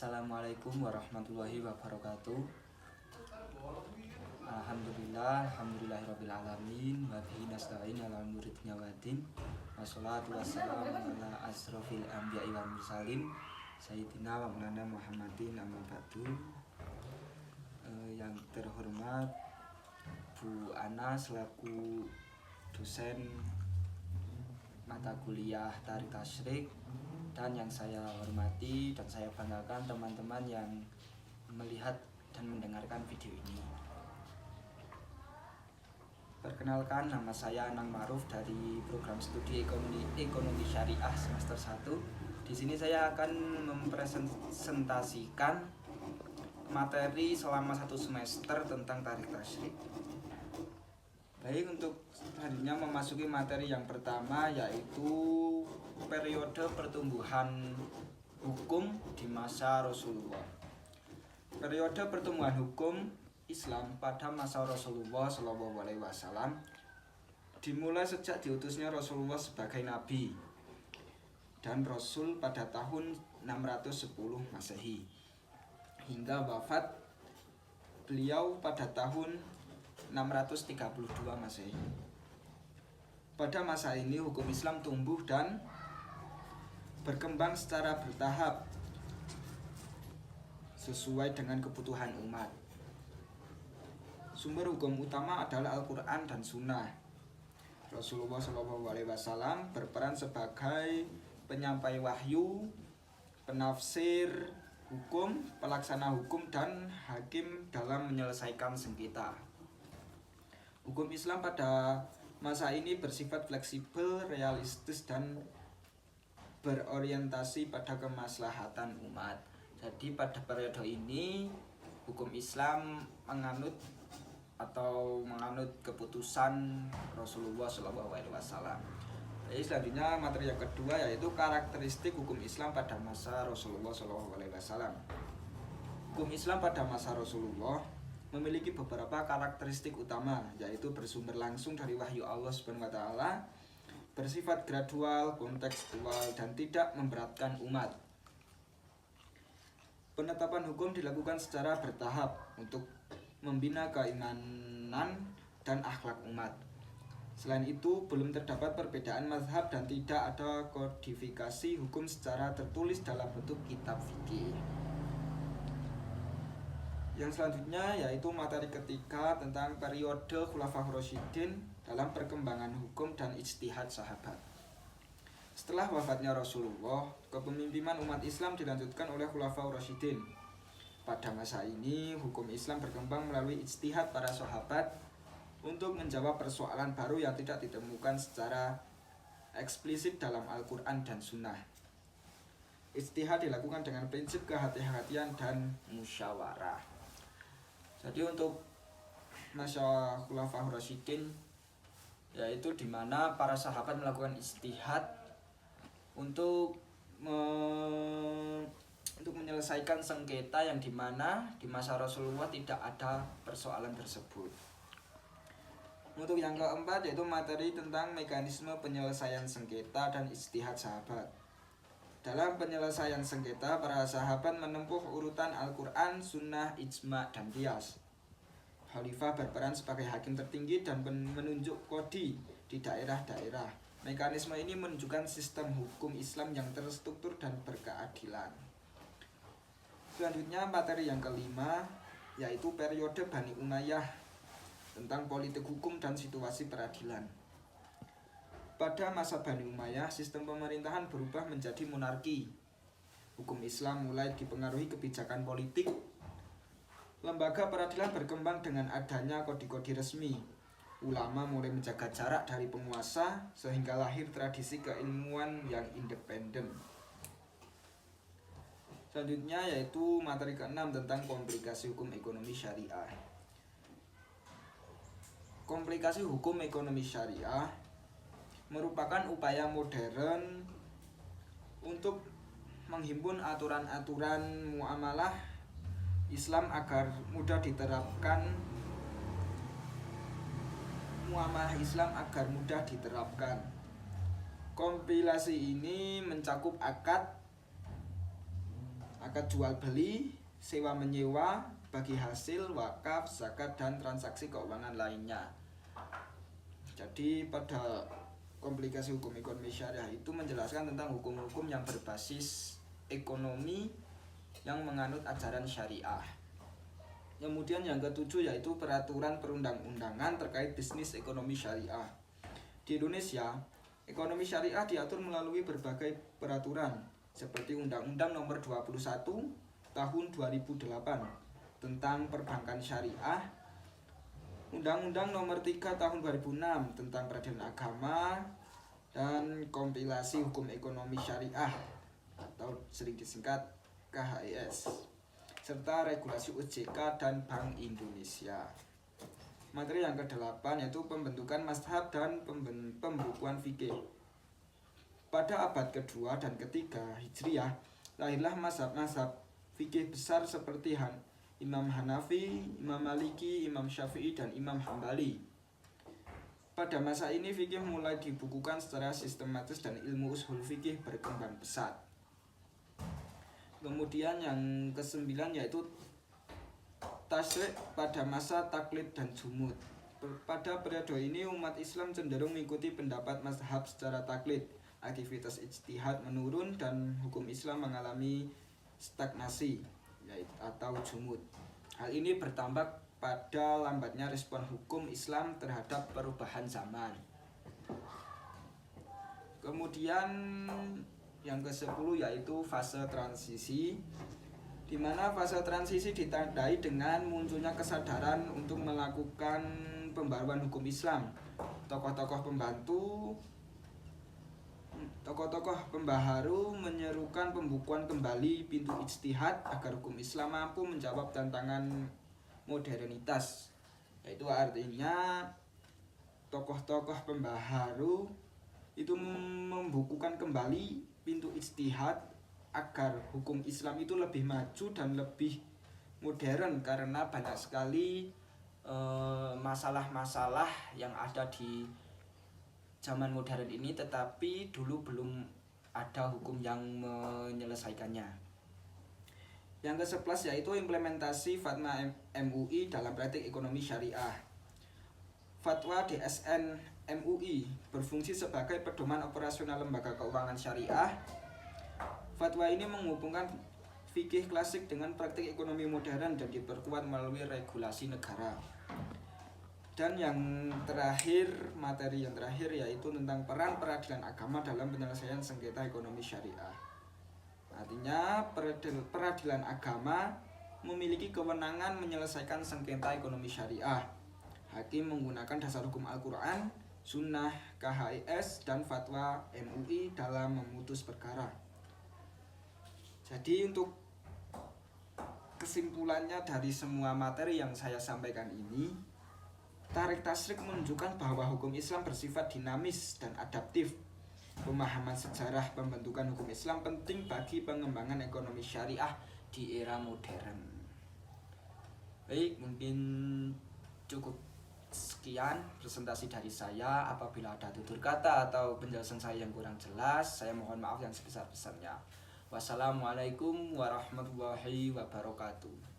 Assalamualaikum warahmatullahi wabarakatuh. Alhamdulillahirabbil alamin wa bihi nasta'in ala umuri dunya waddin. Wassalatu wassalamu ala asrofil anbiya'i wal mursalin sayyidina wa maulana Muhammadin amma ba'du. Yang terhormat Bu Ana selaku dosen mata kuliah Tarikh Tasyrik, dan yang saya hormati dan saya banggakan teman-teman yang melihat dan mendengarkan video ini. Perkenalkan, nama saya Anang Ma'ruf dari program studi Ekonomi Syariah semester 1. Di sini saya akan mempresentasikan materi selama 1 semester tentang Tarikh Tasyrik. Baik, untuk selanjutnya memasuki materi yang pertama, yaitu periode pertumbuhan hukum di masa Rasulullah. Periode pertumbuhan hukum Islam pada masa Rasulullah SAW dimulai sejak diutusnya Rasulullah sebagai nabi dan rasul pada tahun 610 Masehi hingga wafat beliau pada tahun 632 Masehi. Pada masa ini hukum Islam tumbuh dan berkembang secara bertahap sesuai dengan kebutuhan umat. Sumber hukum utama adalah Al-Quran dan Sunnah. Rasulullah SAW berperan sebagai penyampai wahyu, penafsir hukum, pelaksana hukum, dan hakim dalam menyelesaikan sengketa. Hukum Islam pada masa ini bersifat fleksibel, realistis, dan berorientasi pada kemaslahatan umat. Jadi pada periode ini hukum Islam menganut keputusan Rasulullah SAW. Jadi selanjutnya materi yang kedua yaitu karakteristik hukum Islam pada masa Rasulullah SAW. Hukum Islam pada masa Rasulullah memiliki beberapa karakteristik utama, yaitu bersumber langsung dari wahyu Allah SWT, bersifat gradual, kontekstual, dan tidak memberatkan umat. Penetapan hukum dilakukan secara bertahap untuk membina keimanan dan akhlak umat. Selain itu, belum terdapat perbedaan mazhab dan tidak ada kodifikasi hukum secara tertulis dalam bentuk kitab fikih. Yang selanjutnya yaitu materi ketiga tentang periode Khulafaur Rasyidin dalam perkembangan hukum dan ijtihad sahabat. Setelah wafatnya Rasulullah, kepemimpinan umat Islam dilanjutkan oleh Khulafaur Rasyidin. Pada masa ini, hukum Islam berkembang melalui ijtihad para sahabat untuk menjawab persoalan baru yang tidak ditemukan secara eksplisit dalam Al-Quran dan Sunnah. Ijtihad dilakukan dengan prinsip kehati-hatian dan musyawarah. Jadi untuk masa Khulafaur Rasyidin yaitu di mana para sahabat melakukan ijtihad untuk menyelesaikan sengketa yang dimana di masa Rasulullah tidak ada persoalan tersebut. Untuk yang keempat yaitu materi tentang mekanisme penyelesaian sengketa dan ijtihad sahabat. Dalam penyelesaian sengketa, para sahabat menempuh urutan Al-Quran, Sunnah, Ijma', dan Qiyas. Khalifah berperan sebagai hakim tertinggi dan menunjuk kodi di daerah-daerah. Mekanisme ini menunjukkan sistem hukum Islam yang terstruktur dan berkeadilan. Selanjutnya materi yang kelima yaitu periode Bani Umayyah tentang politik hukum dan situasi peradilan. Pada masa Bani Umayyah, sistem pemerintahan berubah menjadi monarki. Hukum Islam mulai dipengaruhi kebijakan politik. Lembaga peradilan berkembang dengan adanya kode-kode resmi. Ulama mulai menjaga jarak dari penguasa sehingga lahir tradisi keilmuan yang independen. Selanjutnya yaitu materi ke-6 tentang komplikasi hukum ekonomi syariah. Komplikasi hukum ekonomi syariah merupakan upaya modern untuk menghimpun aturan-aturan muamalah Islam agar mudah diterapkan. Kompilasi ini mencakup akad, akad jual beli, sewa menyewa, bagi hasil, wakaf, zakat, dan transaksi keuangan lainnya. Jadi pada komplikasi hukum ekonomi syariah itu menjelaskan tentang hukum-hukum yang berbasis ekonomi yang menganut ajaran syariah. Kemudian yang ketujuh yaitu peraturan perundang-undangan terkait bisnis ekonomi syariah. Di Indonesia, ekonomi syariah diatur melalui berbagai peraturan seperti Undang-Undang Nomor 21 Tahun 2008 tentang perbankan syariah, Undang-Undang Nomor 3 Tahun 2006 tentang peradilan agama, dan kompilasi hukum ekonomi syariah atau sering disingkat KHIS, serta regulasi OJK dan Bank Indonesia. Materi yang ke-8 yaitu pembentukan mazhab dan pembukuan fikih. Pada abad kedua dan ketiga Hijriah, lahirlah mazhab-mazhab fikih besar seperti Imam Hanafi, Imam Maliki, Imam Syafi'i, dan Imam Hambali. Pada masa ini fikih mulai dibukukan secara sistematis dan ilmu ushul fikih berkembang pesat. Kemudian yang ke-9 yaitu tasyrik pada masa taklid dan jumud. Pada periode ini umat Islam cenderung mengikuti pendapat mazhab secara taklid. Aktivitas ijtihad menurun dan hukum Islam mengalami stagnasi atau jumud. Hal ini bertambah pada lambatnya respon hukum Islam terhadap perubahan zaman. Kemudian yang ke-10 yaitu fase transisi, di mana fase transisi ditandai dengan munculnya kesadaran untuk melakukan pembaruan hukum Islam. Tokoh-tokoh pembaharu menyerukan pembukuan kembali pintu ijtihad agar hukum Islam mampu menjawab tantangan modernitas. Yaitu artinya tokoh-tokoh pembaharu itu membukukan kembali pintu ijtihad agar hukum Islam itu lebih maju dan lebih modern, karena banyak sekali masalah-masalah yang ada di zaman modern ini, tetapi dulu belum ada hukum yang menyelesaikannya. Yang ke-11 yaitu implementasi Fatwa MUI dalam praktik ekonomi syariah. Fatwa DSN MUI berfungsi sebagai pedoman operasional lembaga keuangan syariah. Fatwa ini menghubungkan fikih klasik dengan praktik ekonomi modern dan diperkuat melalui regulasi negara. Dan yang terakhir, materi yang terakhir yaitu tentang peran peradilan agama dalam penyelesaian sengketa ekonomi syariah. Artinya peradilan agama memiliki kewenangan menyelesaikan sengketa ekonomi syariah. Hakim menggunakan dasar hukum Al-Quran, Sunnah, KHIS, dan Fatwa MUI dalam memutus perkara. Jadi untuk kesimpulannya dari semua materi yang saya sampaikan ini, tarik tasyrik menunjukkan bahwa hukum Islam bersifat dinamis dan adaptif. Pemahaman sejarah pembentukan hukum Islam penting bagi pengembangan ekonomi syariah di era modern. Baik, mungkin cukup sekian presentasi dari saya. Apabila ada tutur kata atau penjelasan saya yang kurang jelas, saya mohon maaf yang sebesar-besarnya. Wassalamualaikum warahmatullahi wabarakatuh.